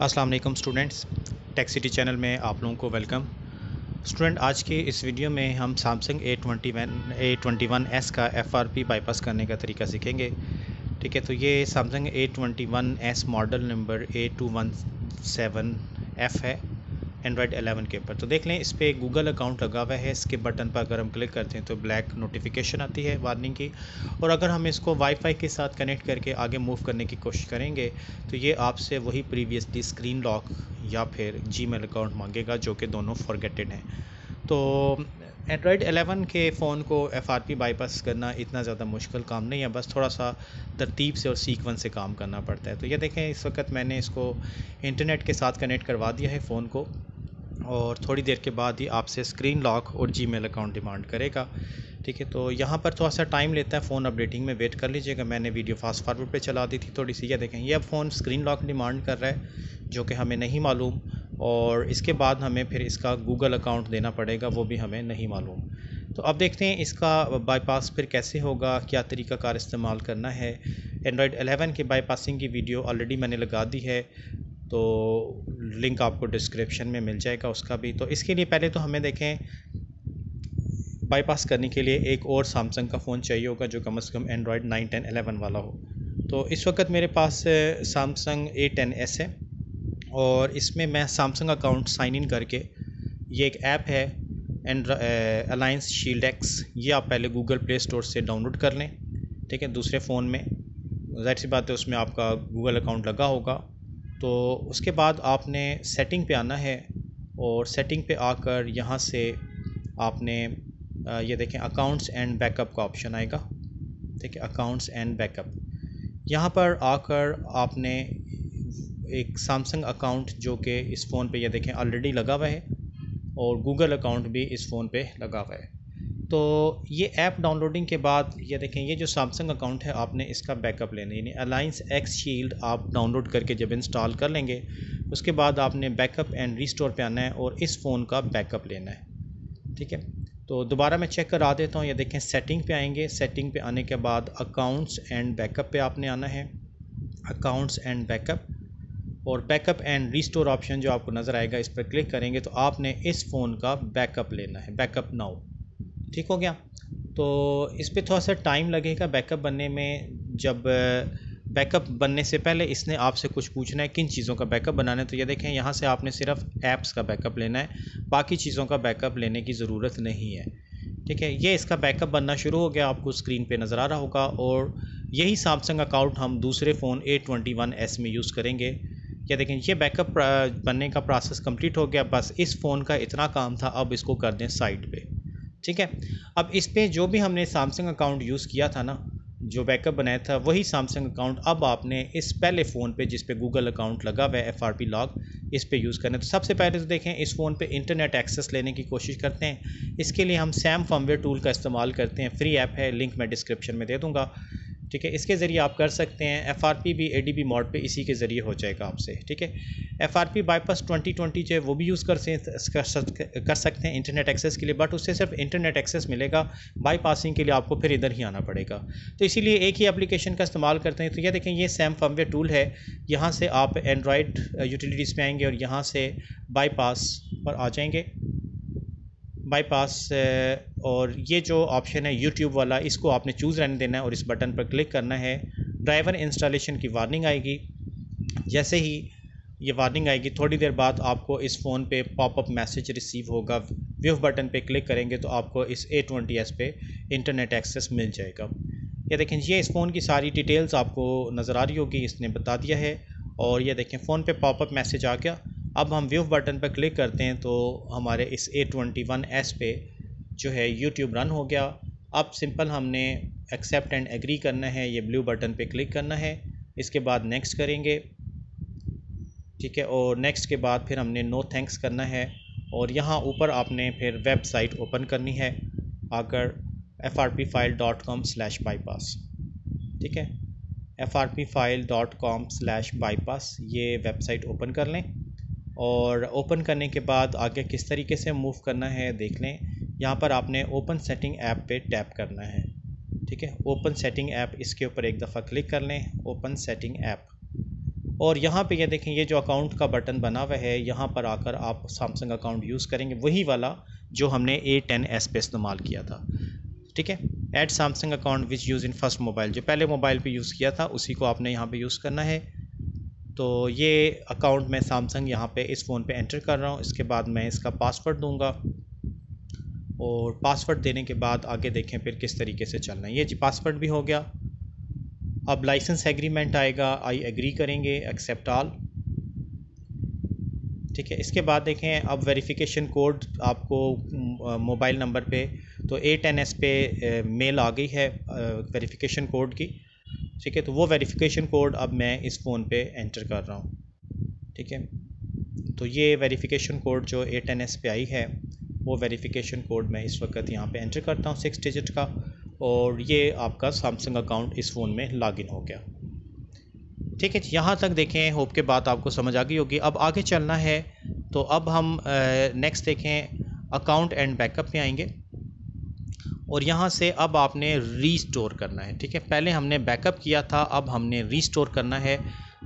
अस्सलाम वालेकुम students, tech city channel में आप लोगों को वेलकम। स्टूडेंट, आज के इस वीडियो में हम सैमसंग A21s का FRP बाईपास करने का तरीका सीखेंगे। ठीक है, तो ये Samsung A21s model number A217F है एंड्रॉयड 11 के ऊपर। तो देख लें, इस पर गूगल अकाउंट लगा हुआ है। इसके बटन पर अगर हम क्लिक करते हैं तो ब्लैक नोटिफिकेशन आती है वार्निंग की, और अगर हम इसको वाईफाई के साथ कनेक्ट करके आगे मूव करने की कोशिश करेंगे तो ये आपसे वही प्रीवियसली स्क्रीन लॉक या फिर जीमेल अकाउंट मांगेगा, जो कि दोनों फॉरगेटेड हैं। तो एंड्रॉयड 11 के फ़ोन को FRP बाईपास करना इतना ज़्यादा मुश्किल काम नहीं है, बस थोड़ा सा तरतीब से और सीक्वेंस से काम करना पड़ता है। तो ये देखें, इस वक्त मैंने इसको इंटरनेट के साथ कनेक्ट करवा दिया है फ़ोन को, और थोड़ी देर के बाद ही आपसे स्क्रीन लॉक और जीमेल अकाउंट डिमांड करेगा। ठीक है, तो यहाँ पर थोड़ा सा टाइम लेता है, फ़ोन अपडेटिंग में वेट कर लीजिएगा। मैंने वीडियो फास्ट फॉरवर्ड पे चला दी थी थोड़ी सी। ये देखें, ये अब फ़ोन स्क्रीन लॉक डिमांड कर रहा है, जो कि हमें नहीं मालूम, और इसके बाद हमें फिर इसका गूगल अकाउंट देना पड़ेगा, वो भी हमें नहीं मालूम। तो अब देखते हैं इसका बाईपास फिर कैसे होगा, क्या तरीक़ाकार इस्तेमाल करना है। एंड्रॉयड 11 के बाईपासिंग की वीडियो ऑलरेडी मैंने लगा दी है, तो लिंक आपको डिस्क्रिप्शन में मिल जाएगा उसका भी। तो इसके लिए पहले तो हमें देखें, बाईपास करने के लिए एक और सैमसंग का फ़ोन चाहिए होगा जो कम से कम एंड्रॉयड 9, 10, 11 वाला हो। तो इस वक्त मेरे पास सैमसंग A10s है, और इसमें मैं सैमसंग अकाउंट साइन इन करके, ये एक ऐप है अलायंस शील्ड एक्स, ये आप पहले गूगल प्ले स्टोर से डाउनलोड कर लें। ठीक है, दूसरे फ़ोन में ज़ाहिर सी बात है उसमें आपका गूगल अकाउंट लगा होगा। तो उसके बाद आपने सेटिंग पे आना है, और सेटिंग पे आकर यहाँ से आपने ये देखें अकाउंट्स एंड बैकअप का ऑप्शन आएगा। ठीक है, अकाउंट्स एंड बैकअप, यहाँ पर आकर आपने एक सैमसंग अकाउंट जो कि इस फ़ोन पे ये देखें ऑलरेडी लगा हुआ है, और गूगल अकाउंट भी इस फ़ोन पे लगा हुआ है। तो ये ऐप डाउनलोडिंग के बाद ये देखें, ये जो सैमसंग अकाउंट है आपने इसका बैकअप लेना है, यानी अलायंस एक्स शील्ड आप डाउनलोड करके जब इंस्टॉल कर लेंगे उसके बाद आपने बैकअप एंड रिस्टोर पे आना है और इस फ़ोन का बैकअप लेना है। ठीक है, तो दोबारा मैं चेक करा देता हूँ। ये देखें, सेटिंग पे आएंगे, सेटिंग पे आने के बाद अकाउंट्स एंड बैकअप पे आपने आना है, अकाउंट्स एंड बैकअप, और बैकअप एंड रिस्टोर ऑप्शन जो आपको नज़र आएगा इस पर क्लिक करेंगे तो आपने इस फ़ोन का बैकअप लेना है, बैकअप नाउ। ठीक हो गया। तो इस पर थोड़ा सा टाइम लगेगा बैकअप बनने में। जब बैकअप बनने से पहले इसने आपसे कुछ पूछना है, किन चीज़ों का बैकअप बनाना है। तो ये देखें, यहाँ से आपने सिर्फ ऐप्स का बैकअप लेना है, बाकी चीज़ों का बैकअप लेने की ज़रूरत नहीं है। ठीक है, ये इसका बैकअप बनना शुरू हो गया, आपको स्क्रीन पे नज़र आ रहा होगा। और यही सैमसंग अकाउंट हम दूसरे फ़ोन A21s में यूज़ करेंगे। या देखें, ये बैकअप बनने का प्रोसेस कंप्लीट हो गया, बस इस फ़ोन का इतना काम था, अब इसको कर दें साइड पे। ठीक है, अब इस पे जो भी हमने सैमसंग अकाउंट यूज़ किया था ना, जो बैकअप बनाया था, वही सैमसंग अकाउंट अब आपने इस पहले फ़ोन पे जिस पे गूगल अकाउंट लगा हुआ है FRP लॉक, इस पे यूज़ करना है। तो सबसे पहले तो देखें, इस फ़ोन पे इंटरनेट एक्सेस लेने की कोशिश करते हैं। इसके लिए हम सैम फर्मवेयर टूल का इस्तेमाल करते हैं, फ्री ऐप है, लिंक मैं डिस्क्रिप्शन में दे दूँगा। ठीक है, इसके ज़रिए आप कर सकते हैं। FRP भी ADB मोड पे इसी के ज़रिए हो जाएगा आपसे। ठीक है, FRP बाईपास 2020 जो है वो भी यूज़ कर सकते हैं इंटरनेट एक्सेस के लिए, बट उससे सिर्फ इंटरनेट एक्सेस मिलेगा, बाईपासिंग के लिए आपको फिर इधर ही आना पड़ेगा। तो इसीलिए एक ही एप्लीकेशन का इस्तेमाल करते हैं। तो ये देखें, ये सैम फर्मवेयर टूल है, यहाँ से आप एंड्रॉयड यूटिलिटीज़ पे आएंगे और यहाँ से बाईपास पर आ जाएंगे, बाईपास, और ये जो ऑप्शन है यूट्यूब वाला, इसको आपने चूज़ रहने देना है और इस बटन पर क्लिक करना है। ड्राइवर इंस्टॉलेशन की वार्निंग आएगी। जैसे ही ये वार्निंग आएगी, थोड़ी देर बाद आपको इस फ़ोन पे पॉपअप मैसेज रिसीव होगा। व्यू बटन पे क्लिक करेंगे तो आपको इस A20s पे इंटरनेट एक्सेस मिल जाएगा। ये देखें, ये इस फ़ोन की सारी डिटेल्स आपको नज़र आ रही होगी, इसने बता दिया है। और ये देखें, फ़ोन पे पॉपअप मैसेज आ गया। अब हम व्यू बटन पर क्लिक करते हैं तो हमारे इस A21s पे जो है यूट्यूब रन हो गया। अब सिंपल हमने एक्सेप्ट एंड एग्री करना है, ये ब्लू बटन पे क्लिक करना है, इसके बाद नेक्स्ट करेंगे। ठीक है, और नेक्स्ट के बाद फिर हमने नो थैंक्स करना है, और यहाँ ऊपर आपने फिर वेबसाइट ओपन करनी है आकर frpfile.com/bypass। ठीक है, frpfile.com/bypass ये वेबसाइट ओपन कर लें, और ओपन करने के बाद आगे किस तरीके से मूव करना है देख लें। यहाँ पर आपने ओपन सेटिंग ऐप पे टैप करना है। ठीक है, ओपन सेटिंग ऐप, इसके ऊपर एक दफ़ा क्लिक कर लें। ओपन सेटिंग ऐप, और यहाँ पे ये देखें, ये जो अकाउंट का बटन बना हुआ है, यहाँ पर आकर आप सैमसंग अकाउंट यूज़ करेंगे, वही वाला जो हमने A10s पे इस्तेमाल किया था। ठीक है, add Samsung account which use in first mobile, जो पहले मोबाइल पे यूज़ किया था उसी को आपने यहाँ पे यूज़ करना है। तो ये अकाउंट मैं सैमसंग यहाँ पे इस फ़ोन पे एंटर कर रहा हूँ। इसके बाद मैं इसका पासवर्ड दूंगा और पासवर्ड देने के बाद आगे देखें फिर किस तरीके से चलना है। ये जी पासवर्ड भी हो गया। अब लाइसेंस एग्रीमेंट आएगा, आई एग्री करेंगे, एक्सेप्ट ऑल। ठीक है, इसके बाद देखें अब वेरिफिकेशन कोड आपको मोबाइल नंबर पे, तो A10s पे मेल आ गई है वेरिफिकेशन कोड की। ठीक है, तो वो वेरिफिकेशन कोड अब मैं इस फ़ोन पे एंटर कर रहा हूँ। ठीक है, तो ये वेरिफिकेशन कोड जो A10s पे आई है, वो वेरिफिकेशन कोड मैं इस वक्त यहाँ पे एंटर करता हूँ 6 डिजिट का, और ये आपका सैमसंग अकाउंट इस फ़ोन में लॉगिन हो गया। ठीक है, यहाँ तक देखें, होप के बात आपको समझ आ गई होगी। अब आगे चलना है, तो अब हम नेक्स्ट देखें, अकाउंट एंड बैकअप में आएंगे और यहाँ से अब आपने रीस्टोर करना है। ठीक है, पहले हमने बैकअप किया था, अब हमने रीस्टोर करना है।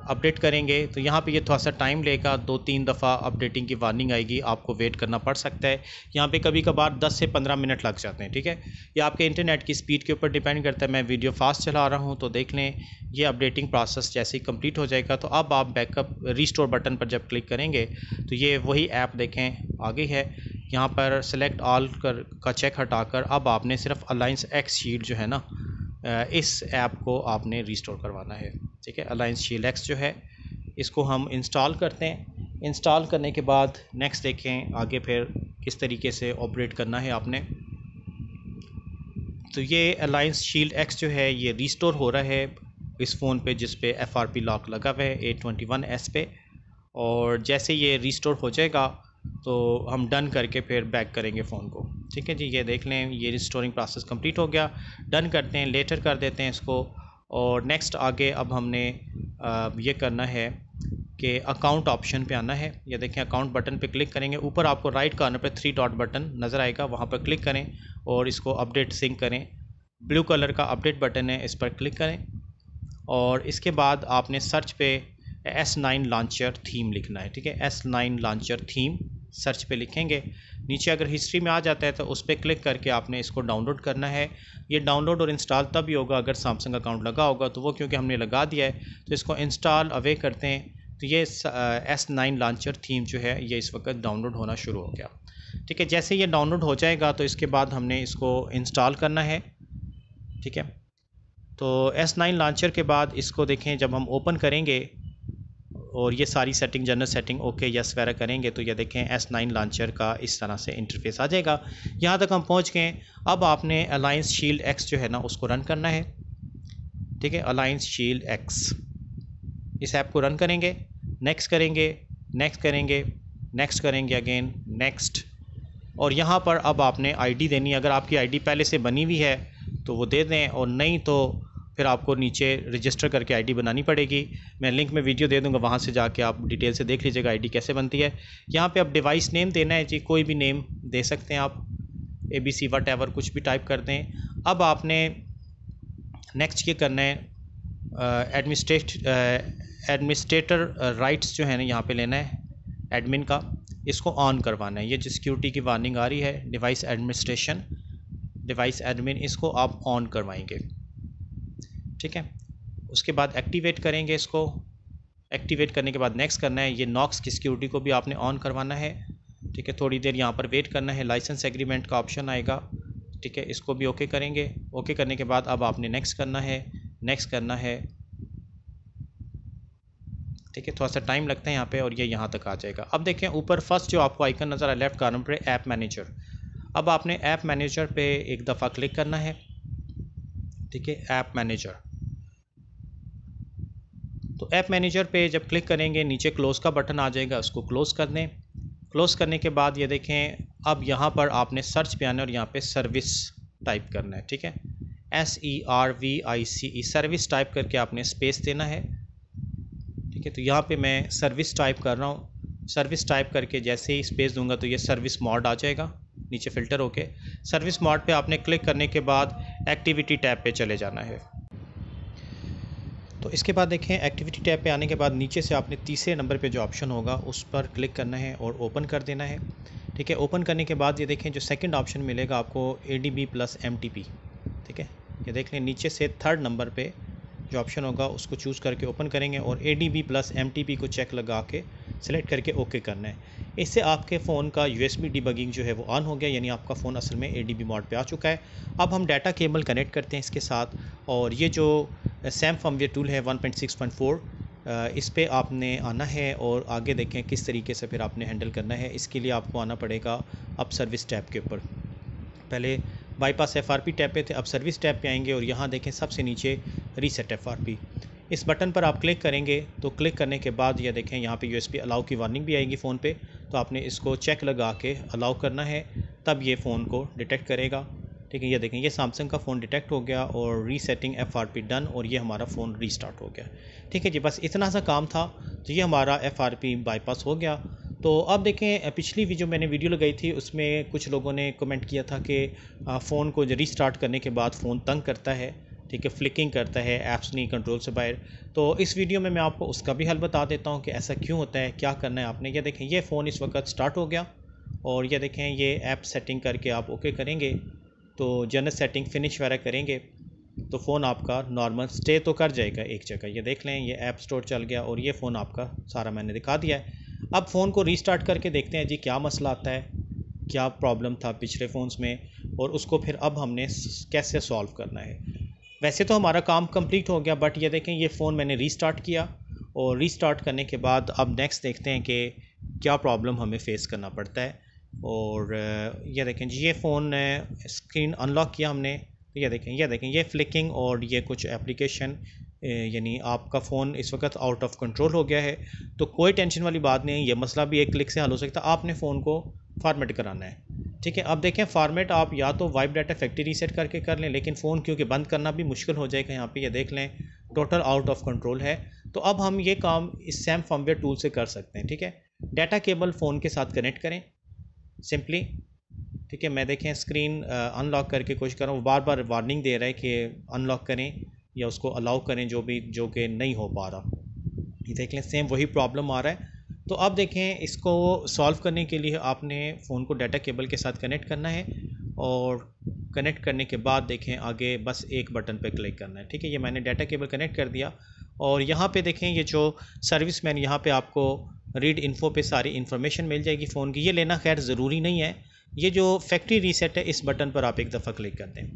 अपडेट करेंगे तो यहाँ पे ये थोड़ा सा टाइम लेगा, 2-3 दफ़ा अपडेटिंग की वार्निंग आएगी, आपको वेट करना पड़ सकता है। यहाँ पे कभी कभार 10 से 15 मिनट लग जाते हैं। ठीक है, ये आपके इंटरनेट की स्पीड के ऊपर डिपेंड करता है। मैं वीडियो फास्ट चला रहा हूँ, तो देख लें ये अपडेटिंग प्रोसेस जैसे ही कंप्लीट हो जाएगा, तो अब आप बैकअप रीस्टोर बटन पर जब क्लिक करेंगे तो ये वही ऐप देखें आ गई है। यहाँ पर सेलेक्ट ऑल का चेक हटाकर अब आपने सिर्फ अलायंस एक्स शीट जो है ना, इस ऐप को आपने रीस्टोर करवाना है। ठीक है, अलायंस शील्ड एक्स जो है, इसको हम इंस्टॉल करते हैं। इंस्टॉल करने के बाद नेक्स्ट देखें आगे फिर किस तरीके से ऑपरेट करना है आपने। तो ये अलायंस शील्ड एक्स जो है ये रीस्टोर हो रहा है इस फ़ोन पे जिस पे FRP लॉक लगा हुआ है A21s पे, और जैसे ये रीस्टोर हो जाएगा तो हम डन करके फिर बैक करेंगे फ़ोन को। ठीक है जी, ये देख लें ये रिस्टोरिंग प्रोसेस कंप्लीट हो गया। डन करते हैं, लेटर कर देते हैं इसको, और नेक्स्ट आगे अब हमने ये करना है कि अकाउंट ऑप्शन पे आना है। ये देखें, अकाउंट बटन पे क्लिक करेंगे, ऊपर आपको राइट कॉर्नर पे 3 डॉट बटन नज़र आएगा, वहाँ पर क्लिक करें और इसको अपडेट सिंक करें। ब्लू कलर का अपडेट बटन है, इस पर क्लिक करें और इसके बाद आपने सर्च पे S9 लॉन्चर थीम लिखना है। ठीक है, S9 लॉन्चर थीम सर्च पे लिखेंगे। नीचे अगर हिस्ट्री में आ जाता है तो उस पर क्लिक करके आपने इसको डाउनलोड करना है। ये डाउनलोड और इंस्टॉल तभी होगा अगर सैमसंग अकाउंट लगा होगा, तो वो क्योंकि हमने लगा दिया है तो इसको इंस्टॉल अवे करते हैं। तो ये S9 लॉन्चर थीम जो है ये इस वक्त डाउनलोड होना शुरू हो गया। ठीक है, जैसे ये डाउनलोड हो जाएगा तो इसके बाद हमने इसको इंस्टॉल करना है। ठीक है, तो S9 लॉन्चर के बाद इसको देखें, जब हम ओपन करेंगे और ये सारी setting, general setting okay yes वगैरह करेंगे तो ये देखें S9 लॉन्चर का इस तरह से इंटरफेस आ जाएगा। यहाँ तक हम पहुँच गए। अब आपने अलायंस शील्ड एक्स जो है ना उसको रन करना है। ठीक है, अलायंस शील्ड एक्स, इस ऐप को रन करेंगे, नेक्स्ट करेंगे, नेक्स्ट करेंगे, नेक्स्ट करेंगे, अगेन नेक्स्ट, और यहाँ पर अब आपने आईडी देनी है। अगर आपकी आईडी पहले से बनी हुई है तो वो दे दें, और नहीं तो फिर आपको नीचे रजिस्टर करके आईडी बनानी पड़ेगी। मैं लिंक में वीडियो दे दूंगा, वहाँ से जाके आप डिटेल से देख लीजिएगा आईडी कैसे बनती है। यहाँ पे अब डिवाइस नेम देना है जी, कोई भी नेम दे सकते हैं आप, ABC वट कुछ भी टाइप कर दें। अब आपने नेक्स्ट ये करना है, एडमिनिस्ट्रेटर राइट्स जो है ना यहाँ पे लेना है, एडमिन का, इसको ऑन करवाना है। ये जो सिक्योरिटी की वार्निंग आ रही है, डिवाइस एडमिनिस्ट्रेशन, डिवाइस एडमिन, इसको आप ऑन करवाएंगे। ठीक है, उसके बाद एक्टिवेट करेंगे इसको। एक्टिवेट करने के बाद नेक्स्ट करना है, ये नॉक्स की सिक्योरिटी को भी आपने ऑन करवाना है। ठीक है, थोड़ी देर यहाँ पर वेट करना है, लाइसेंस एग्रीमेंट का ऑप्शन आएगा। ठीक है, इसको भी ओके करेंगे। ओके करने के बाद अब आपने नेक्स्ट करना है, नेक्स्ट करना है। ठीक है, थोड़ा सा टाइम लगता है यहाँ पे, और ये यहाँ तक आ जाएगा। अब देखें ऊपर फर्स्ट जो आपको आइकन नज़र आ लेफ्ट कॉर्नर पे, ऐप मैनेजर। अब आपने ऐप मैनेजर पे एक दफ़ा क्लिक करना है। ठीक है, ऐप मैनेजर, तो ऐप मैनेजर पे जब क्लिक करेंगे नीचे क्लोज़ का बटन आ जाएगा, उसको क्लोज़ कर दें। क्लोज़ करने के बाद ये देखें, अब यहाँ पर आपने सर्च पे आना है और यहाँ पे सर्विस टाइप करना है। ठीक है, SERVICE, सर्विस टाइप करके आपने स्पेस देना है। ठीक है, तो यहाँ पे मैं सर्विस टाइप कर रहा हूँ। सर्विस टाइप करके जैसे ही स्पेस दूंगा तो ये सर्विस मोड आ जाएगा नीचे फ़िल्टर होके। सर्विस मोड पे आपने क्लिक करने के बाद एक्टिविटी टैब पे चले जाना है। तो इसके बाद देखें एक्टिविटी टैब पे आने के बाद नीचे से आपने तीसरे नंबर पे जो ऑप्शन होगा उस पर क्लिक करना है और ओपन कर देना है। ठीक है, ओपन करने के बाद ये देखें जो सेकंड ऑप्शन मिलेगा आपको ADB प्लस MTP। ठीक है, ये देख लें नीचे से थर्ड नंबर पे जो ऑप्शन होगा उसको चूज़ करके ओपन करेंगे और ADB प्लस MTP को चेक लगा के सिलेक्ट करके ओके करना है। इससे आपके फ़ोन का USB डिबगिंग जो है वो ऑन हो गया, यानी आपका फ़ोन असल में ADB मोड पे आ चुका है। अब हम डाटा केबल कनेक्ट करते हैं इसके साथ, और ये जो सैम फर्मवेयर टूल है 1.6.4 इस पे आपने आना है और आगे देखें किस तरीके से फिर आपने हैंडल करना है। इसके लिए आपको आना पड़ेगा अब सर्विस टैब के ऊपर। पहले बाईपास FRP टैब पे थे, अब सर्विस टैब पे आएंगे और यहाँ देखें सबसे नीचे रीसेट FRP, इस बटन पर आप क्लिक करेंगे। तो क्लिक करने के बाद ये देखें यहाँ पे USB अलाउ की वार्निंग भी आएगी फ़ोन पे, तो आपने इसको चेक लगा के अलाउ करना है, तब ये फ़ोन को डिटेक्ट करेगा। ठीक है, ये देखें ये सैमसंग का फ़ोन डिटेक्ट हो गया और रीसेटिंग FRP डन, और ये हमारा फ़ोन रीस्टार्ट हो गया। ठीक है जी, बस इतना सा काम था, तो ये हमारा FRP बाईपास हो गया। तो अब देखें पिछली जो मैंने वीडियो लगाई थी उसमें कुछ लोगों ने कमेंट किया था कि फ़ोन को रीस्टार्ट करने के बाद फ़ोन तंग करता है, ठीक है, फ्लिकिंग करता है, ऐप्स नहीं कंट्रोल से बाहर। तो इस वीडियो में मैं आपको उसका भी हल बता देता हूँ कि ऐसा क्यों होता है, क्या करना है आपने। ये देखें ये फ़ोन इस वक्त स्टार्ट हो गया, और ये देखें ये ऐप सेटिंग करके आप ओके करेंगे तो जनरल सेटिंग फिनिश वगैरह करेंगे तो फ़ोन आपका नॉर्मल स्टे तो कर जाएगा एक जगह। ये देख लें ये ऐप स्टोर चल गया और ये फ़ोन आपका सारा मैंने दिखा दिया है। अब फ़ोन को रीस्टार्ट करके देखते हैं जी क्या मसला आता है, क्या प्रॉब्लम था पिछले फ़ोन्स में, और उसको फिर अब हमने कैसे सॉल्व करना है। वैसे तो हमारा काम कंप्लीट हो गया, बट ये देखें ये फ़ोन मैंने रीस्टार्ट किया, और रीस्टार्ट करने के बाद अब नेक्स्ट देखते हैं कि क्या प्रॉब्लम हमें फ़ेस करना पड़ता है। और ये देखें जी ये फ़ोन स्क्रीन अनलॉक किया हमने, तो ये देखें ये फ्लिकिंग और ये कुछ एप्लीकेशन, यानी आपका फ़ोन इस वक्त आउट ऑफ कंट्रोल हो गया है। तो कोई टेंशन वाली बात नहीं है, ये मसला भी एक क्लिक से हल हो सकता है। आपने फ़ोन को फार्मेट कराना है। ठीक है, अब देखें फार्मेट आप या तो वाइप डाटा फैक्ट्री रीसेट करके कर लें, लेकिन फ़ोन क्योंकि बंद करना भी मुश्किल हो जाएगा। यहाँ पे ये देख लें टोटल आउट ऑफ कंट्रोल है। तो अब हम ये काम इस सैम फर्मवेयर टूल से कर सकते हैं। ठीक है, डाटा केबल फ़ोन के साथ कनेक्ट करें सिंपली। ठीक है, मैं देखें स्क्रीन अनलॉक करके कोशिश कर रहा हूँ, बार बार वार्निंग दे रहा है कि अनलॉक करें या उसको अलाउ करें, जो कि नहीं हो पा रहा। ये देख लें सेम वही प्रॉब्लम आ रहा है। तो अब देखें इसको सॉल्व करने के लिए आपने फ़ोन को डाटा केबल के साथ कनेक्ट करना है, और कनेक्ट करने के बाद देखें आगे बस एक बटन पर क्लिक करना है। ठीक है, ये मैंने डाटा केबल कनेक्ट कर दिया, और यहाँ पे देखें ये जो सर्विस मैन, यहाँ पे आपको रीड इन्फो पे सारी इन्फॉर्मेशन मिल जाएगी फ़ोन की। ये लेना खैर ज़रूरी नहीं है, ये जो फैक्ट्री रीसेट है इस बटन पर आप एक दफ़ा क्लिक कर दें।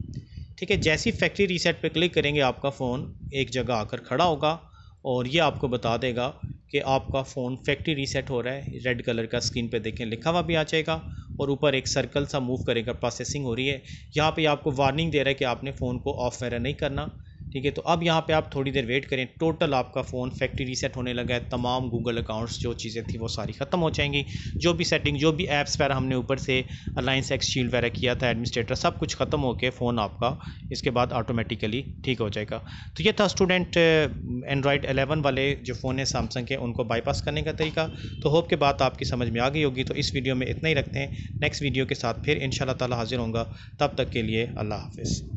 ठीक है, जैसी फैक्ट्री रीसेट पे क्लिक करेंगे आपका फ़ोन एक जगह आकर खड़ा होगा, और ये आपको बता देगा कि आपका फ़ोन फैक्ट्री रीसेट हो रहा है। रेड कलर का स्क्रीन पे देखें लिखा हुआ भी आ जाएगा, और ऊपर एक सर्कल सा मूव करेगा, प्रोसेसिंग हो रही है। यहाँ पे आपको वार्निंग दे रहा है कि आपने फ़ोन को ऑफ वगैरह नहीं करना। ठीक है, तो अब यहाँ पे आप थोड़ी देर वेट करें, टोटल आपका फ़ोन फैक्ट्री रीसेट होने लगा है। तमाम गूगल अकाउंट्स जो चीज़ें थी वो सारी ख़त्म हो जाएंगी, जो भी सेटिंग, जो भी ऐप्स वगैरह हमने ऊपर से अलायंस एक्स शील्ड वगैरह किया था, एडमिनिस्ट्रेटर, सब कुछ ख़त्म होकर फ़ोन आपका इसके बाद ऑटोमेटिकली ठीक हो जाएगा। तो ये था स्टूडेंट एंड्रॉयड 11 वाले जो फ़ोन है सैमसंग के, उनको बाईपास करने का तरीका। तो होप के बात आपकी समझ में आ गई होगी। तो इस वीडियो में इतना ही रखते हैं, नेक्स्ट वीडियो के साथ फिर इंशाल्लाह ताला हाजिर होंगे। तब तक के लिए अल्लाह हाफ़िज़।